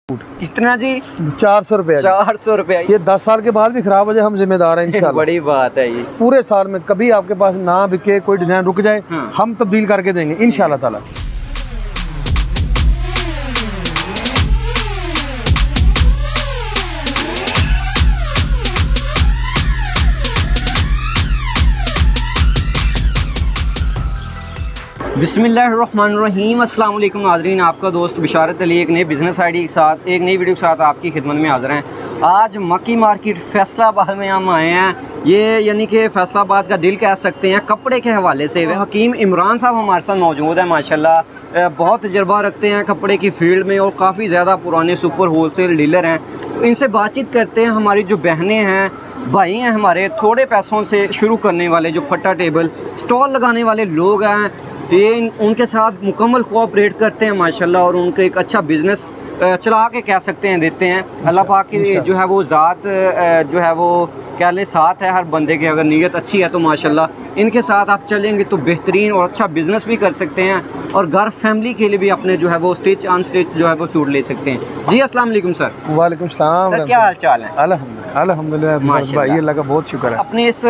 कितना जी? 400 रुपया। 400 रुपया। ये 10 साल के बाद भी खराब हो जाए हम जिम्मेदार हैं इंशाल्लाह। बड़ी बात है ये। पूरे साल में कभी आपके पास ना बिके, कोई डिजाइन रुक जाए, हम तब्दील करके देंगे इंशाल्लाह ताला। बिस्मिल्लाहिर्रहमानिर्रहीम। अस्सलाम वालेकुम नाज़रीन, आपका दोस्त बिशारत अली एक नए बिज़नेस आइडिया के साथ एक नई वीडियो के साथ आपकी खिदमत में हाज़िर हैं। आज मक्की मार्केट फैसलाबाद में हम आए हैं। ये यानी कि फैसलाबाद का दिल कह सकते हैं कपड़े के हवाले से। हकीम इमरान साहब हमारे साथ मौजूद है। माशाल्लाह बहुत तजर्बा रखते हैं कपड़े की फील्ड में और काफ़ी ज़्यादा पुराने सुपर होलसेल डीलर हैं। तो इनसे बातचीत करते हैं। हमारी जो बहनें हैं, भाई हैं हमारे, थोड़े पैसों से शुरू करने वाले, जो फट्टा टेबल स्टॉल लगाने वाले लोग हैं, ये उनके साथ मुकम्मल कोऑपरेट करते हैं माशाल्लाह और उनको एक अच्छा बिज़नेस चला के कह सकते हैं देते हैं। अल्लाह पाक की जो है वो ज़ात जो है वो कह लें साथ है हर बंदे के। अगर नीयत अच्छी है तो माशाल्लाह इनके साथ आप चलेंगे तो बेहतरीन और अच्छा बिज़नेस भी कर सकते हैं और घर फैमिली के लिए भी अपने जो है वो स्टिच अनस्टिच जो है वो सूट ले सकते हैं। जी अस्सलाम वालेकुम सर। वालेकुम सलाम सर, क्या हाल चाल है? अल्हम्दुलिल्लाह भाई, अल्लाह का बहुत शुक्र है। अपने इस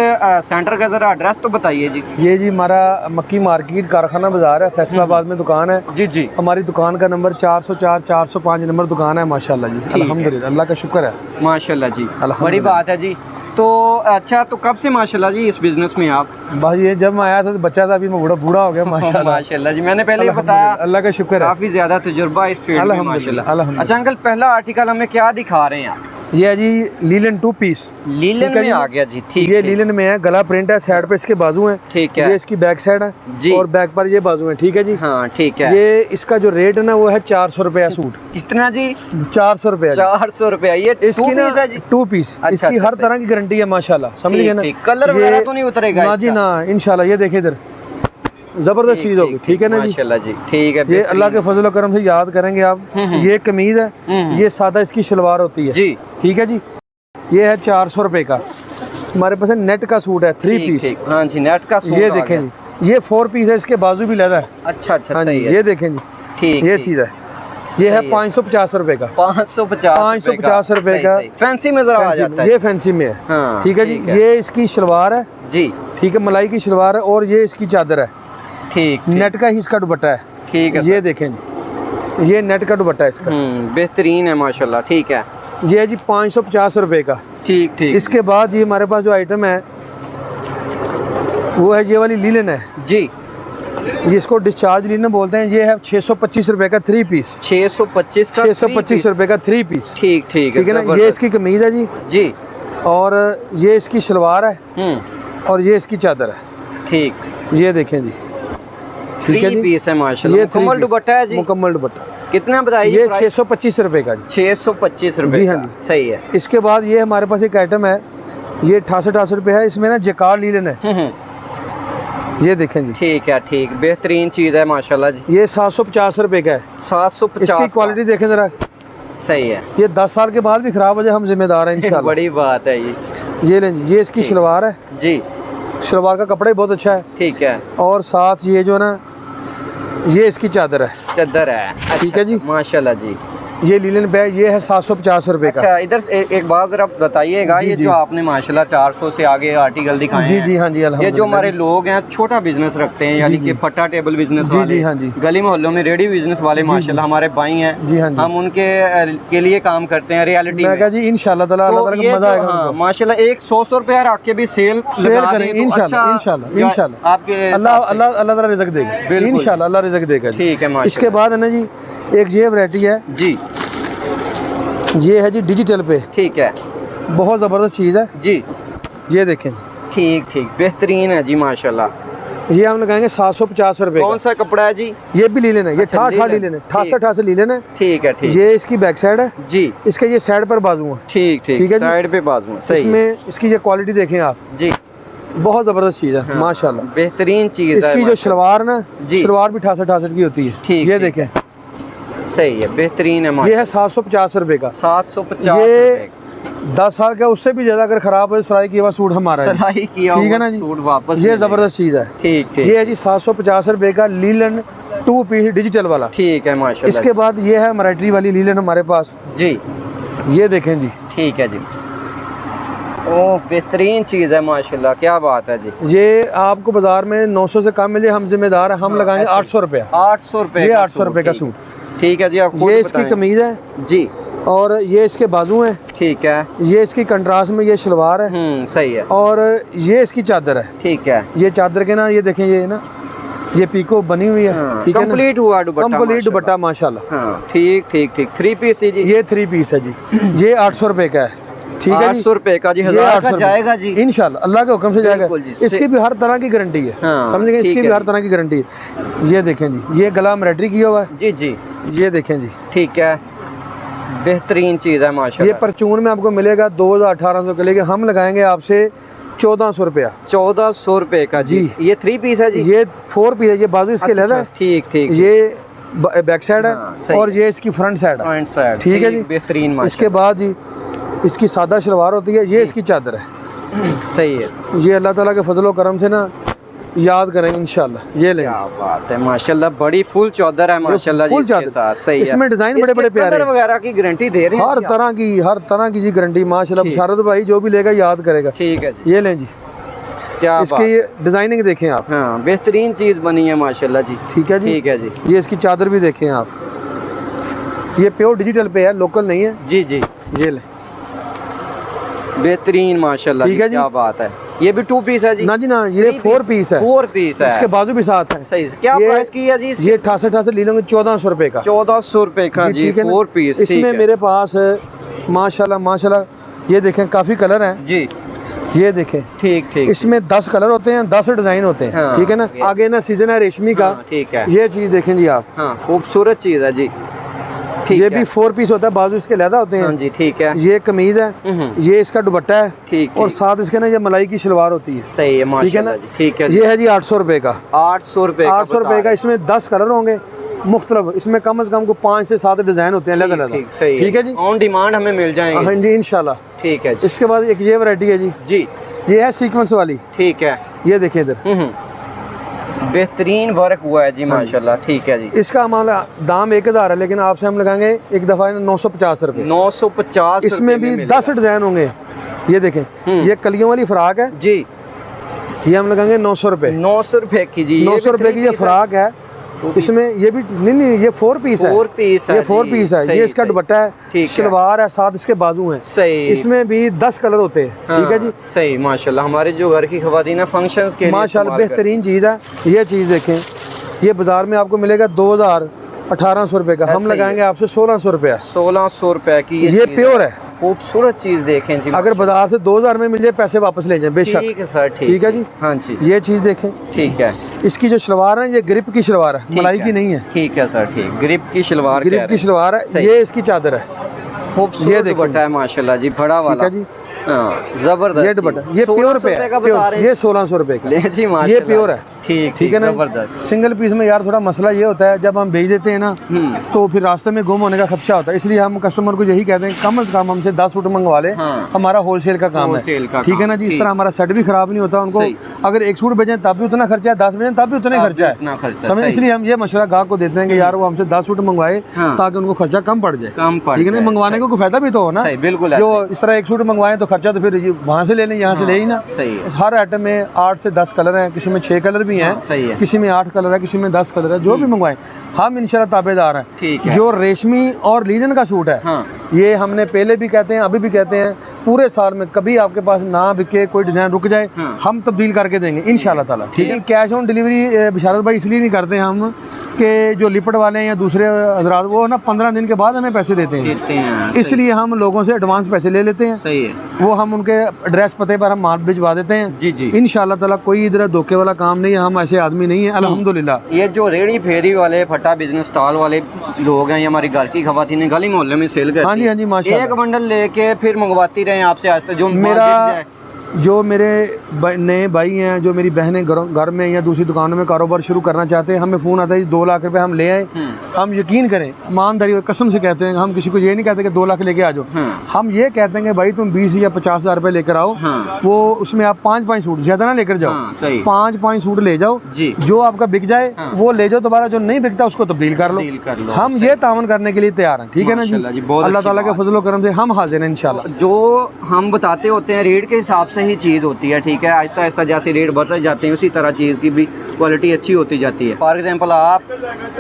सेंटर का ज़रा एड्रेस तो बताइए जी। ये जी हमारा मक्की मार्केट कारखाना बाजार है, फैसलाबाद में दुकान है। जी जी। हमारी दुकान का नंबर 404 405 नंबर दुकान है माशाल्लाह जी। अल्हम्दुलिल्लाह, अल्लाह का शुक्र है माशाल्लाह जी। बड़ी बात है जी। तो अच्छा, तो कब से माशाल्लाह जी इस बिजनेस में आप? भाई ये जब मैं आया था तो बच्चा था, अभी मैं बूढ़ा हो गया माशाल्लाह। माशाल्लाह जी, मैंने पहले ही बताया अल्लाह का शुक्र है, काफी ज्यादा तजुर्बा इस फील्ड में माशाल्लाह। अच्छा अंकल, पहला आर्टिकल हमें क्या दिखा रहे हैं आप? ये है जी लीलन 2 पीस। लीलन में आ गया जी, ठीक। ये लीलन में है, गला प्रिंट है, साइड पे इसके बाजू हैं, ठीक है। ये इसकी बैक साइड है जी, और बैक पर ये बाजू है, ठीक है जी। हाँ ठीक है। ये इसका जो रेट है ना वो है 400 रुपया सूट। कितना जी? 400 रुपया। 400 रुपया। ये इसकी ना 2 पीस, इसकी हर तरह की गारंटी है माशाल्लाह, समझ गए ना? कलर वगैरह तो नहीं उतरेगा ना जी ना, इंशाल्लाह। ये देखिए इधर जबरदस्त चीज होगी, ठीक है ना जी? माशाल्लाह जी, ठीक है। ये अल्लाह के फजल करम से याद करेंगे आप। ये कमीज है, ये सादा इसकी शलवार होती है जी, ठीक है जी। ये है 400 रुपए का। हमारे पास नेट का सूट है 3 पीस। हाँ जी, नेट का सूट। ये देखें जी, ये 4 पीस है, इसके बाजू भी लगा है। अच्छा अच्छा, हाँ जी, ये देखें जी, ठीक। ये चीज है। ये है 550 रुपए का। 550 रुपए का। फैंसी में जरा आ जाता है। ये फैंसी में है, ठीक है जी। ये इसकी शलवार है जी, ठीक है, मलाई की शलवार है और ये इसकी चादर है, ठीक। नेट का ही इसका दुपट्टा है, ठीक है। ये देखें जी, ये नेट का दुपट्टा है इसका, बेहतरीन है माशाल्लाह, ठीक है। ये है जी 550 रुपए का, ठीक ठीक। इसके बाद ये हमारे पास जो आइटम है वो है ये वाली लीलन है जी, जिसको डिस्चार्ज लीलन बोलते हैं। ये है 625 रुपए का 3 पीस। 625 रुपए का 3 पीस, ठीक ठीक, ठीक है ना? ये इसकी कमीज है जी जी, और ये इसकी शलवार है और ये इसकी चादर है, ठीक। ये देखें जी, ठीक है जी, पीस है माशाल्लाह। ये मुकम्मल दुपट्टा है जी, मुकम्मल दुपट्टा। कितना बताइए? ये 625 रुपए का जी। 625 रुपए जी, हाँ जी, सही है। इसके बाद ये हमारे पास एक आइटम है, ये 88 रुपए है, इसमें ना जकार लीलन है। ये देखें जी, ठीक है, ठीक, बेहतरीन चीज है माशाल्लाह जी। ये 750 रुपए का है। 750। इसकी क्वालिटी देखें जरा, सही है। ये 10 साल के बाद भी खराब हो जाए हम जिम्मेदार हैं इंशाल्लाह। बड़ी बात है ये लें जी। ये इसकी शलवार है जी, शलवार का कपड़ा ही बहुत अच्छा है, ठीक है। और साथ ये जो ना ये इसकी चादर है, ठीक है जी, माशाल्लाह जी। ये लीलन बैग ये है 750 रुपए का। अच्छा, इधर एक बात जरा बताइएगा, ये जो आपने माशाल्लाह 400 से आगे आर्टिकल दिखाए हैं, जी हाँ जी, ये जो हमारे लोग हैं छोटा बिजनेस रखते हैं, यानी कि फट्टा टेबल बिजनेस वाले, हाँ जी, गली मोहल्लों में रेडी बिजनेस वाले, माशाल्लाह हमारे भाई हैं जी, हाँ जी, हम उनके के लिए काम करते हैं रियलिटी में जी, इंशाल्लाह ताला मजा आएगा माशाल्लाह। एक 100 रुपया रख के भी सेल करेंगे इंशाल्लाह, इंशाल्लाह आपके अल्लाह ताला रिज़्क़ देगा, इंशाल्लाह अल्लाह रिज़्क़ देगा, ठीक है। इसके बाद है ना जी एक ये वैरायटी है जी, ये है जी डिजिटल पे, ठीक है, बहुत ज़बरदस्त चीज़ है जी। ये देखें, ठीक ठीक, बेहतरीन है जी माशाल्लाह। ये हम लगाएंगे 750 रुपए। कौन सा कपड़ा है जी? ये भी लीलन है, ये ठा लीलन है, 88 लीलन है, ठीक है, ठीक। ये इसकी बैक साइड है जी, इसके ये साइड पर बाजू है, ठीक ठीक, ठीक है, साइड पे बाजू है, सही। इसमें इसकी ये क्वालिटी देखें आप जी, बहुत ज़बरदस्त चीज़ है माशाल्लाह, बेहतरीन चीज़ है। इसकी जो शलवार ना, शलवार भी 88 की होती है, ठीक। ये देखें, सही है, बेहतरीन है। ये है 750 रुपए का। 750। ये 10 साल का, उससे भी ज्यादा अगर खराब है सिलाई किया हुआ सूट हमारा है, ठीक है ना जी, सूट वापस। ये जबरदस्त चीज है, ठीक ठीक। ये है जी 750 रुपए का लीलन 2 पीस डिजिटल वाला। ठीक है माशाल्लाह। इसके बाद ये है एम्ब्रॉयडरी वाली लीलन हमारे पास जी, ये देखें जी। ठीक है जी, ओह बेहतरीन चीज़ है माशाल्लाह, क्या बात है जी। ये आपको बाजार में 900 से कम मिले, हम जिम्मेदार हैं, हम लगाएंगे 800 रुपया। 800 रुपये, ये 800 रुपये का सूट। ठीक है जी, आप ये इसकी कमीज है जी, और ये इसके बाजू हैं। ठीक है, ये इसकी कंट्रास्ट में ये शलवार है। सही है। और ये इसकी चादर है। ठीक है, ये चादर के ना, ये देखें, ये ना ये पीको बनी हुई है। ठीक है, कंप्लीट हुआ दुपट्टा, कंप्लीट दुपट्टा माशाल्लाह। हाँ, ठीक ठीक ठीक। 3 पीस जी, ये 3 पीस है जी। ये 800 रुपए का है। ठीक है, 800 रुपए का जी, 1000 का जाएगा जी इंशाल्लाह, अल्लाह के हुक्म से जाएगा। इसकी भी हर तरह की गारंटी है। समझ गए, इसकी भी हर तरह की गारंटी है। ये देखें जी, ये गला एम्ब्रॉयडरी किया हुआ है। जी जी, ये देखें जी। ठीक है, बेहतरीन चीज़ है माशाल्लाह। ये परचून में आपको मिलेगा 2800 के लेके हम लगाएंगे आपसे 1400 रुपया। 1400 रुपए का जी। ये 3 पीस है जी। ये 4 पीस है। ये बाजू इसके लहदा है। ठीक ठीक। ये बैक साइड है और ये इसकी फ्रंट साइड है। फ्रंट साइड, ठीक है जी, बेहतरीन। इसके बाद जी इसकी सादा शलवार होती है। ये इसकी चादर है। सही है। ये अल्लाह ताला के फजलो करम से ना याद करेंगे इंशाल्लाह। ये ले, क्या बात है माशाल्लाह, बड़ी फुल चादर है माशाल्लाह जी इसके साथ। सही है, इसमें डिजाइन बड़े बड़े प्यारे वगैरह की गारंटी दे रहे हैं, हर तरह की जी गारंटी माशाल्लाह। बिशारत भाई जो भी लेगा याद करेगा। ठीक है जी, ये लें जी। क्या इसकी डिजाइनिंग देखें आप। हाँ, बेहतरीन चीज बनी है माशाल्लाह जी। ठीक है जी, ठीक है जी। ये इसकी चादर भी देखें आप, ये प्योर डिजिटल पे है, लोकल नहीं है। जी जी, ये ले, बेहतरीन माशाल्लाह। ठीक है जी, क्या बात है। ये भी 2 पीस है जी? ना जी ना, ये 4 पीस है। 4 पीस है। इसके बाजू भी साथ है। सही। क्या प्राइस की है जी इसकी? ये 68 ले लेंगे 1400 रुपए का। 1400 रुपए का जी, 4 पीस। इसमें मेरे पास माशाल्लाह माशाल्लाह, ये देखें काफी कलर हैं जी। ये देखें, ठीक ठीक। इसमें 10 कलर होते हैं, 10 डिजाइन होते हैं। हाँ, ठीक है ना। आगे ना सीजन है रेशमी का। ठीक है, ये चीज देखें जी आप। हाँ, खूबसूरत चीज है जी। ये भी 4 पीस होता है, बाजू इसके लहदा होते हैं। हाँ जी, ठीक है। ये कमीज है, ये इसका दुपट्टा है। ठीक, और साथ इसके ना ये मलाई की शलवार होती है। सही है माशाल्लाह। ठीक है ना, ठीक है। ये है जी 800 रुपए का। 800 रुपए, 800 रुपए का। इसमें 10 कलर होंगे मुख्तलिफ। इसमें कम से कम को 5 से 7 डिजाइन होते हैं अलग अलग। ठीक है जी, ऑन डिमांड हमें मिल जाएंगे। हाँ जी इंशाल्लाह। ठीक है जी। इसके बाद एक ये वैरायटी है जी। जी, ये है सीक्वेंस वाली। ठीक है, ये देखिए इधर बेहतरीन वर्क हुआ है जी माशाल्लाह। ठीक है जी। इसका हमारा दाम 1000 है, लेकिन आपसे हम लगाएंगे एक दफा 950 रुपए। 950। इसमें भी 10 डिजाइन होंगे। ये देखें, ये कलियों वाली फ्राक है जी, ये हम लगाएंगे 900 रुपए। 900 रुपए की जी। 900 रुपए की ये फ्राक है। इसमें ये भी नहीं, ये 4 पीस है। 4 पीस है, ये 4 पीस है। ये इसका दुपट्टा है, शलवार है, साथ इसके बाजू हैं। सही। इसमें भी 10 कलर होते हैं। ठीक है जी, सही माशाल्लाह। हमारे जो घर की खवातीन है फंक्शंस के लिए माशाल्लाह बेहतरीन चीज़ है। ये चीज़ देखें, ये बाजार में आपको मिलेगा 1800 रुपए का, हम लगाएंगे आपसे 1600 रुपया। 1600 रुपए की ये प्योर है। खूबसूरत चीज देखें जी। अगर बाजार से 2000 में मिल जाए, पैसे वापस ले जाए बेशक। ठीक है सर, ठीक है जी। हाँ जी, ये चीज देखें। ठीक है। इसकी जो शलवार है, ये ग्रिप की शलवार है, मलाई की नहीं है। ठीक है सर, ठीक। ग्रिप की शलवार, ग्रिप की शलवार है। ये इसकी चादर है, खूबसूरत दुपट्टा है माशाल्लाह जी, बड़ा वाला। ठीक है जी, जबरदस्त। ये दुपट्टा ये प्योर पे है, ये 1600 रुपए का जी माशाल्लाह। ये प्योर है। ठीक है ना। जबरदस्त। सिंगल पीस में यार थोड़ा मसला ये होता है, जब हम भेज देते हैं ना तो फिर रास्ते में गुम होने का खदशा होता है। इसलिए हम कस्टमर को यही कहते हैं कम से कम हमसे 10 सूट मंगवा ले। हमारा होलसेल का काम है। ठीक है ना जी। इस तरह हमारा सेट भी खराब नहीं होता। उनको अगर 1 सूट भेजें तब भी उतना खर्चा है, 10 भेजें तब भी उतना खर्चा है। समझ, इसलिए हम ये मशवरा गाहक को देते हैं कि यार वो हमसे 10 सूट मंगवाए ताकि उनको खर्चा कम पड़ जाए। ठीक है ना, मंगवाने को फायदा भी तो हो ना। बिल्कुल। जो इस तरह 1 सूट मंगवाए तो खर्चा तो फिर वहाँ से ले लें, यहाँ से ले ही ना। हर आइटम में 8 से 10 कलर हैं, किसी में 6 कलर भी हैं, किसी में 8 कलर है, किसी में 10 कलर है। जो भी मंगवाएं हम इंशाल्लाह ताबेदार हैं। जो रेशमी और लीलन का सूट है, ये हमने पहले भी कहते हैं, अभी भी कहते हैं, पूरे साल में कभी आपके पास ना बिके, कोई डिजाइन रुक जाए, हम तब्दील करके देंगे इंशाल्लाह ताला। ठीक है। कैश ऑन डिलीवरी बिशारत भाई इसलिए नहीं करते हम कि जो लिपट वाले हैं या दूसरे हजरात, वो ना 15 दिन के बाद हमें पैसे देते हैं, इसलिए हम लोगों से एडवांस पैसे ले लेते हैं। सही है। वो हम उनके एड्रेस पते पर हम माल भिजवा देते हैं। जी जी, इंशाल्लाह ताला कोई इधर धोखे वाला काम नहीं है, हम ऐसे आदमी नहीं है अल्हम्दुलिल्लाह। ये जो रेड़ी फेरी वाले फटा बिजनेस स्टॉल वाले लोग हैं, ये हमारी घर की खवातीन गली मोहल्ले में सेल करती हैं। हाँ जी, हाँ जी माशाल्लाह। एक बंडल लेके फिर मंगवाती रहे आपसे, आज तक जो जो मेरे नए भाई हैं, जो मेरी बहनें घर में या दूसरी दुकानों में कारोबार शुरू करना चाहते हैं, हमें फ़ोन आता है 2 लाख रुपए हम ले आए, हम यकीन करें, ईमानदारी और कसम से कहते हैं, हम किसी को ये नहीं कहते कि 2 लाख लेके आ जाओ, हम ये कहते हैं कि भाई तुम 20 या 50 हज़ार रुपये लेकर आओ, वो उसमें आप 5-5 सूट, ज़्यादा ना लेकर जाओ, 5-5 सूट ले जाओ, जो आपका बिक जाए वो ले जाओ, दोबारा जो नहीं बिकता उसको तब्दील कर लो। हम ये तावन करने के लिए तैयार हैं, ठीक है ना जी। अल्लाह ताला के फजल करम से हम हाजिर हैं इंशाल्लाह। जो हम बताते होते हैं रेट के हिसाब से ही चीज़ होती है, ठीक है। आहिस्ता आहिस्ता जैसे रेट बढ़ते जाते हैं उसी तरह चीज़ की भी क्वालिटी अच्छी होती जाती है। फॉर एग्जांपल आप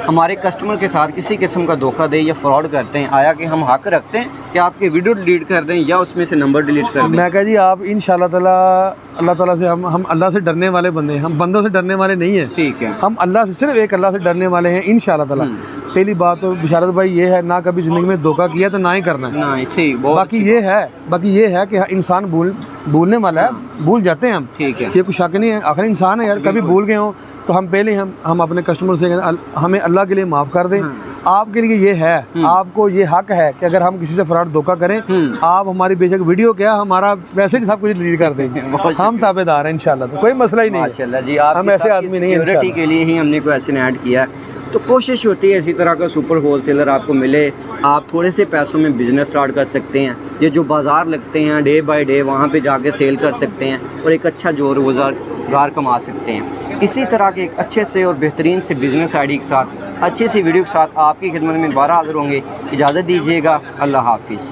हमारे कस्टमर के साथ किसी किस्म का धोखा दे या फ्रॉड करते हैं, आया कि हम हक रखते हैं कि आपकी वीडियो डिलीट कर दें या उसमें से नंबर डिलीट कर दें। मैं कह जी आप इंशाल्लाह ताला अल्लाह ताला से हम अल्लाह से डरने वाले बंदे हैं, हम बंदों से डरने वाले नहीं हैं, ठीक है। हम अल्लाह से, सिर्फ एक अल्लाह से डरने वाले हैं इंशाल्लाह ताला। पहली बात तो बिशारत भाई ये है, ना कभी ज़िंदगी में धोखा किया तो ना ही करना है, ठीक। बाकी ये है कि इंसान भूलने वाला है, भूल जाते हैं हम, ठीक है, ये कुछ शक नहीं है, आखिर इंसान है यार, कभी भूल गए हो तो हम पहले हम अपने कस्टमर से हमें अल्लाह के लिए माफ़ कर दें। आपके लिए ये है, आपको ये हक है कि अगर हम किसी से फ्रॉड धोखा करें, आप हमारी बेशक वीडियो क्या, हमारा वैसे ही सब कुछ डिलीट कर देंगे, हम ताबेदार हैं इंशाल्लाह, तो कोई मसला ही नहीं। माशाल्लाह जी, हम ऐसे आदमी नहीं हैं, सिक्योरिटी के लिए ही हमने क्वेश्चन ऐड किया है। तो कोशिश होती है इसी तरह का सुपर होलसेलर आपको मिले, आप थोड़े से पैसों में बिज़नेस स्टार्ट कर सकते हैं। ये जो बाज़ार लगते हैं डे बाय डे, वहाँ पे जाके सेल कर सकते हैं और एक अच्छा जो रोज़गार कमा सकते हैं। इसी तरह के एक अच्छे से और बेहतरीन से बिज़नेस आइडिया के साथ, अच्छी सी वीडियो के साथ आपकी खिदमत में दोबारा हाज़िर होंगे। इजाज़त दीजिएगा, अल्लाह हाफिज़।